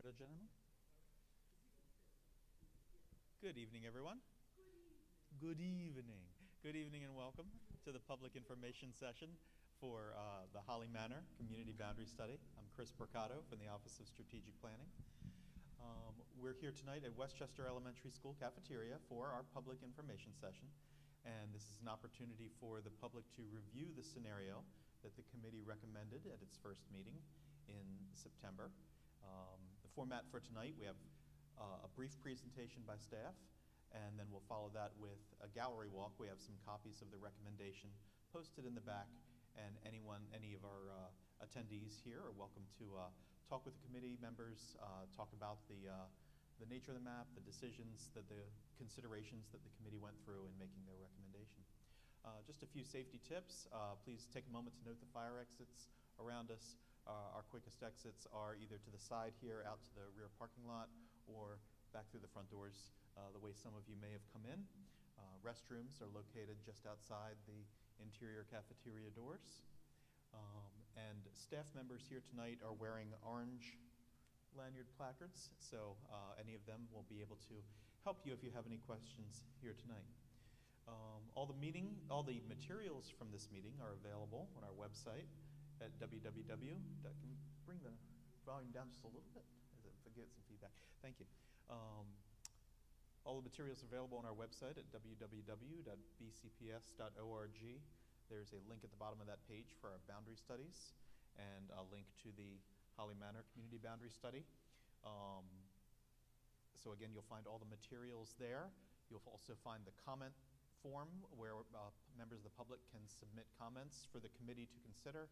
Loretta, gentlemen. Good evening, everyone. Good evening. Good evening and welcome to the public information session for the Holly Manor Community Boundary Study. I'm Chris Mercado from the Office of Strategic Planning. We're here tonight at Westchester Elementary School cafeteria for our public information session. And this is an opportunity for the public to review the scenario that the committee recommended at its first meeting in September. The format for tonight, we have a brief presentation by staff, and then we'll follow that with a gallery walk. We have some copies of the recommendation posted in the back, and any of our attendees here are welcome to talk with the committee members, talk about the nature of the map, the decisions, the considerations that the committee went through in making their recommendation. Just a few safety tips. Please take a moment to note the fire exits around us. Our quickest exits are either to the side here, out to the rear parking lot, or back through the front doors, the way some of you may have come in. Restrooms are located just outside the interior cafeteria doors. And staff members here tonight are wearing orange lanyard placards, so any of them will be able to help you if you have any questions here tonight. All the materials from this meeting are available on our website at www. Can you bring the volume down just a little bit? If I get some feedback. Thank you. All the materials are available on our website at www.bcps.org. There's a link at the bottom of that page for our boundary studies and a link to the Holly Manor Community Boundary Study. So again, you'll find all the materials there. You'll also find the comment form where members of the public can submit comments for the committee to consider.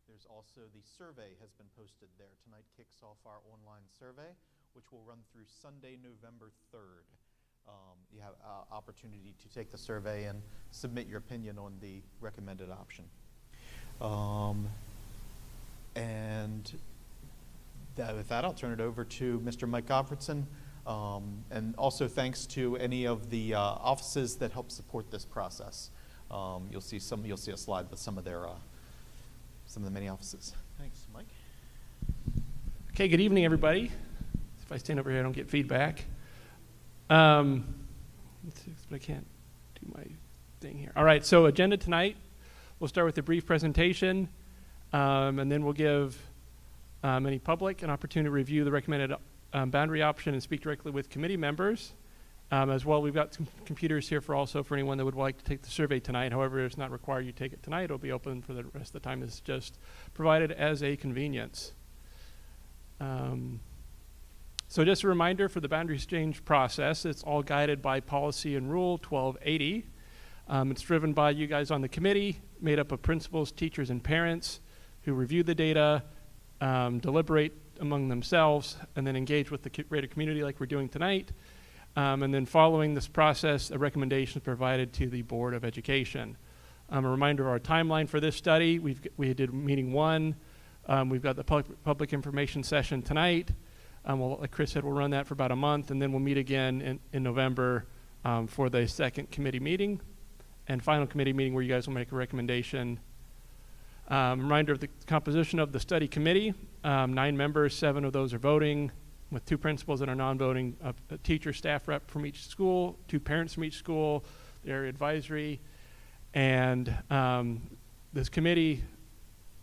There's also the survey has been posted there. Tonight kicks off our online survey, which will run through Sunday, November 3rd. You have opportunity to take the survey and submit your opinion on the recommended option. With that, I'll turn it over to Mr. Mike Goffredson. And also thanks to any of the offices that help support this process. You'll see a slide with some of the many offices. Thanks, Mike. Okay, good evening, everybody. If I stand over here, I don't get feedback. But I can't do my thing here. All right, so agenda tonight, we'll start with a brief presentation, and then we'll give any public an opportunity to review the recommended boundary option and speak directly with committee members. As well, we've got some computers here for anyone that would like to take the survey tonight. However, it's not required you take it tonight. It'll be open for the rest of the time. It's just provided as a convenience. So just a reminder for the boundary exchange process, it's all guided by policy and rule 1280. It's driven by you guys on the committee, made up of principals, teachers, and parents who review the data, deliberate among themselves, and then engage with the greater community like we're doing tonight. And then following this process, a recommendation is provided to the Board of Education. A reminder of our timeline for this study, we did meeting 1. We've got the public information session tonight. Like Chris said, we'll run that for about a month, and then we'll meet again in November for the second committee meeting and final committee meeting where you guys will make a recommendation. Reminder of the composition of the study committee. 9 members, 7 of those are voting, with 2 principals that are non-voting, a teacher, staff rep from each school, 2 parents from each school, the area advisory. And this committee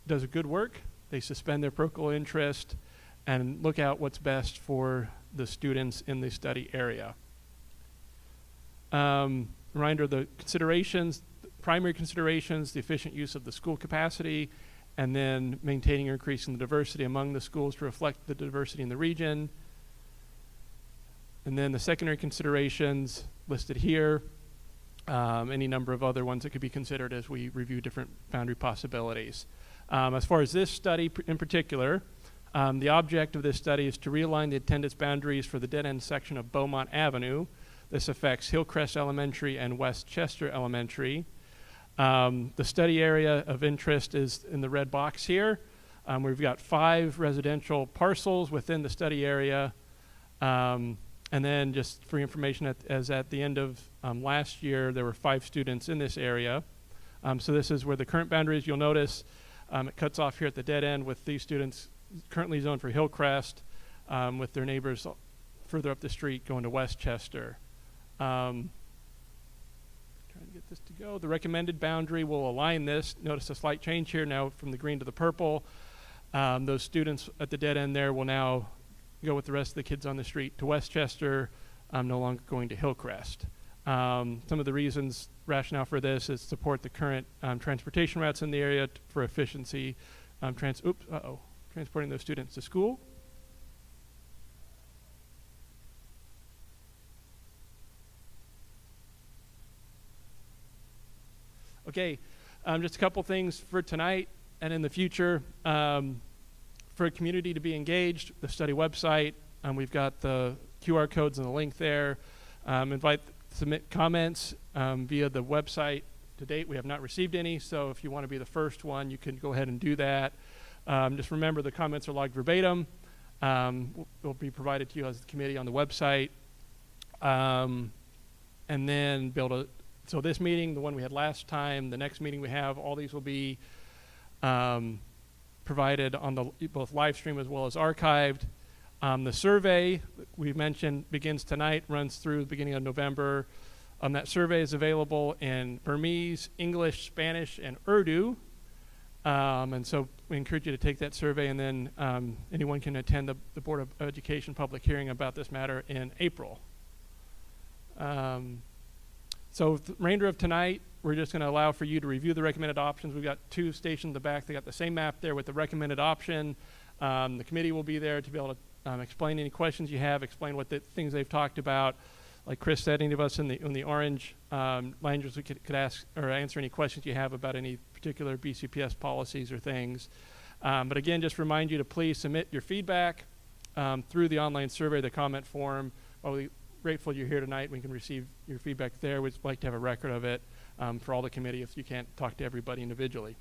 does a good work. They suspend their parochial interest and look out what's best for the students in the study area. Reminder of the considerations, primary considerations, the efficient use of the school capacity, and then maintaining or increasing the diversity among the schools to reflect the diversity in the region. And then the secondary considerations listed here, any number of other ones that could be considered as we review different boundary possibilities. As far as this study in particular, the object of this study is to realign the attendance boundaries for the dead-end section of Beaumont Avenue. This affects Hillcrest Elementary and Westchester Elementary. The study area of interest is in the red box here. We've got 5 residential parcels within the study area. And then just for information, as at the end of last year, there were 5 students in this area. So this is where the current boundary is. You'll notice it cuts off here at the dead end with these students currently zoned for Hillcrest. with their neighbors further up the street going to Westchester. Trying to get this to go. The recommended boundary will align this. Notice a slight change here now from the green to the purple. Those students at the dead end there will now go with the rest of the kids on the street to Westchester, no longer going to Hillcrest. Some of the reasons, rationale for this is support the current transportation routes in the area for efficiency, transporting those students to school. Okay, just a couple things for tonight and in the future. For a community to be engaged, the study website, we've got the QR codes and the link there. Submit comments via the website. To date, we have not received any, so if you want to be the first one, you can go ahead and do that. Just remember the comments are logged verbatim. Will be provided to you as the committee on the website. And then so this meeting, the one we had last time, the next meeting we have, all these will be provided on both live stream as well as archived. The survey we mentioned begins tonight, runs through the beginning of November. That survey is available in Burmese, English, Spanish, and Urdu. And so we encourage you to take that survey, and then anyone can attend the Board of Education public hearing about this matter in April. So the remainder of tonight, we're just going to allow for you to review the recommended options. We've got 2 stations in the back. They got the same map there with the recommended option. The committee will be there to be able to explain any questions you have, explain what the things they've talked about. Like Chris said, any of us in the orange language, we could ask or answer any questions you have about any particular BCPS policies or things. But again, just remind you to please submit your feedback through the online survey, the comment form. While we're grateful you're here tonight, we can receive your feedback there. We'd like to have a record of it for all the committee if you can't talk to everybody individually.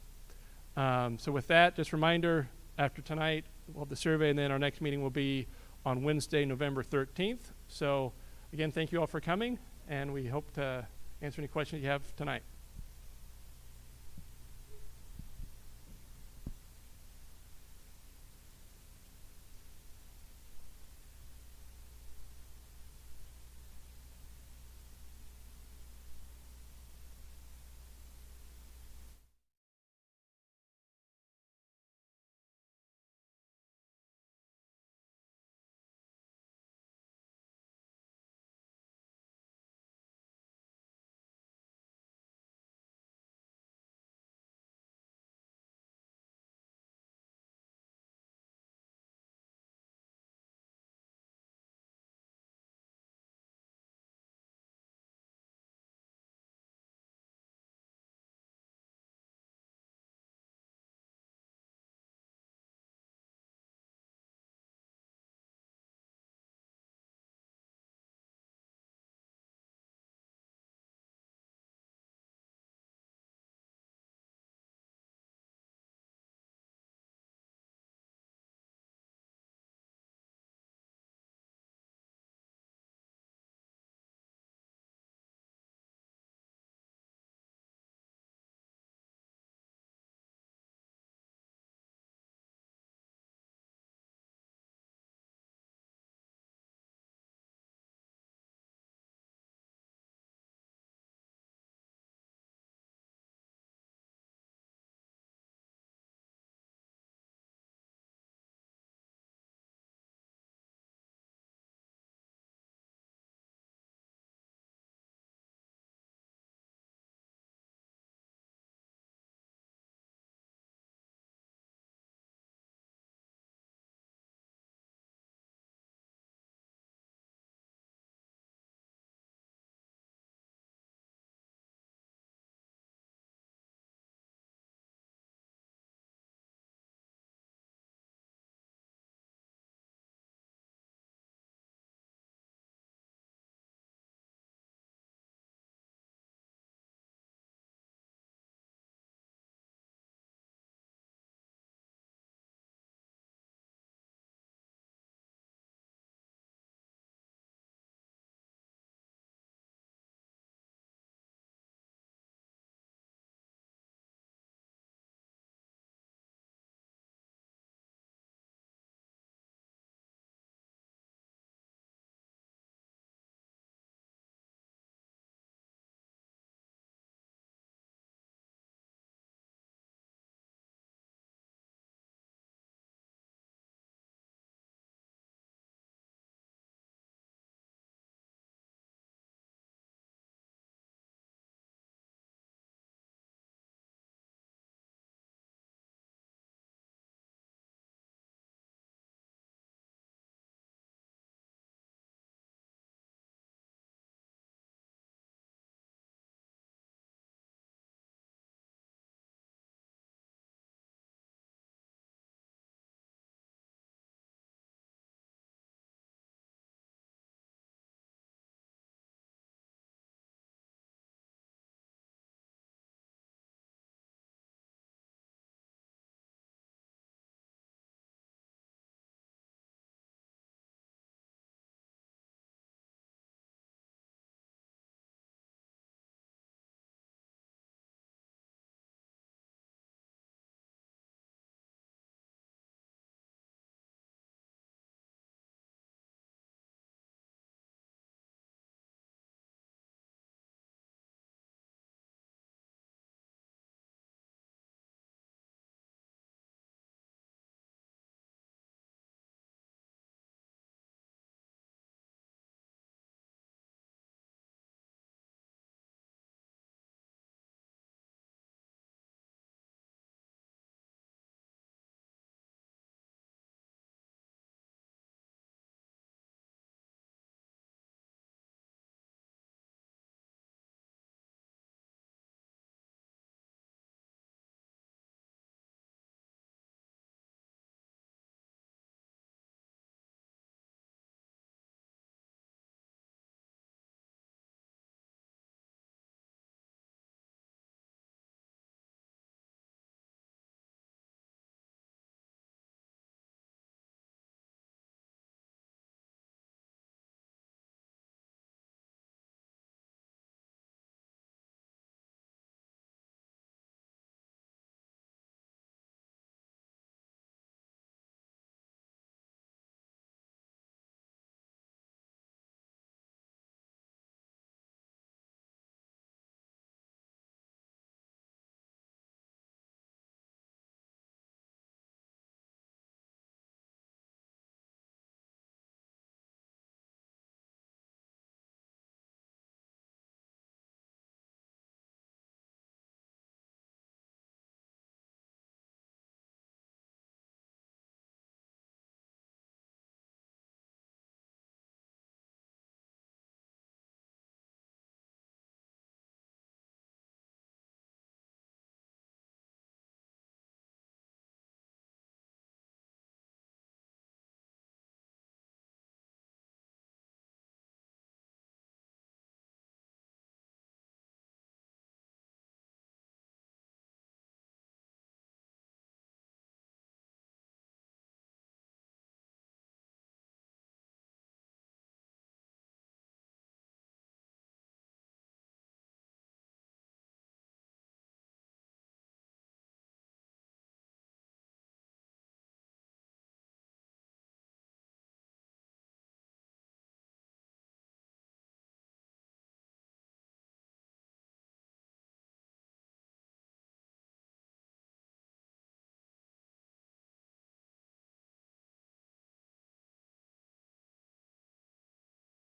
So with that, just a reminder, after tonight, we'll have the survey, and then our next meeting will be on Wednesday, November 13th. So again, thank you all for coming, and we hope to answer any questions you have tonight.